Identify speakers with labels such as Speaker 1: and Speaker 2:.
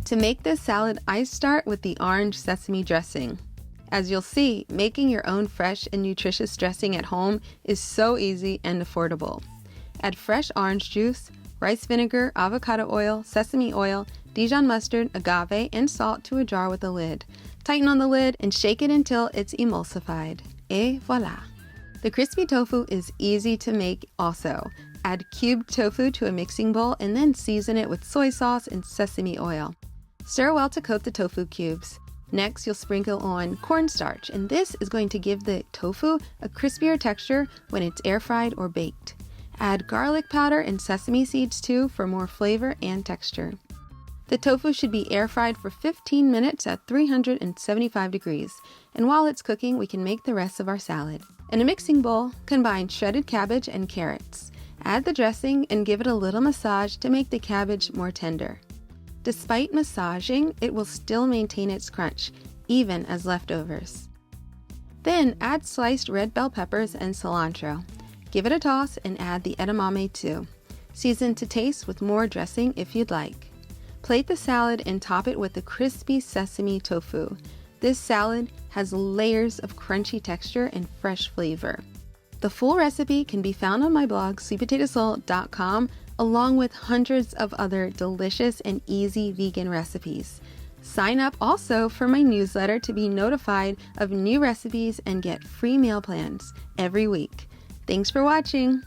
Speaker 1: To make this salad, I start with the orange sesame dressing. As you'll see, making your own fresh and nutritious dressing at home is so easy and affordable. Add fresh orange juice, rice vinegar, avocado oil, sesame oil, Dijon mustard, agave, and salt to a jar with a lid. Tighten on the lid and shake it until it's emulsified. Et voila! The crispy tofu is easy to make also. Add cubed tofu to a mixing bowl and then season it with soy sauce and sesame oil. Stir well to coat the tofu cubes. Next, you'll sprinkle on cornstarch, and this is going to give the tofu a crispier texture when it's air fried or baked. Add garlic powder and sesame seeds too for more flavor and texture. The tofu should be air fried for 15 minutes at 375 degrees, and while it's cooking, we can make the rest of our salad. In a mixing bowl, combine shredded cabbage and carrots. Add the dressing and give it a little massage to make the cabbage more tender. Despite massaging, it will still maintain its crunch, even as leftovers. Then add sliced red bell peppers and cilantro. Give it a toss and add the edamame too. Season to taste with more dressing if you'd like. Plate the salad and top it with the crispy sesame tofu. This salad has layers of crunchy texture and fresh flavor. The full recipe can be found on my blog, sweetpotatosoul.com, along with hundreds of other delicious and easy vegan recipes. Sign up also for my newsletter to be notified of new recipes and get free meal plans every week. Thanks for watching.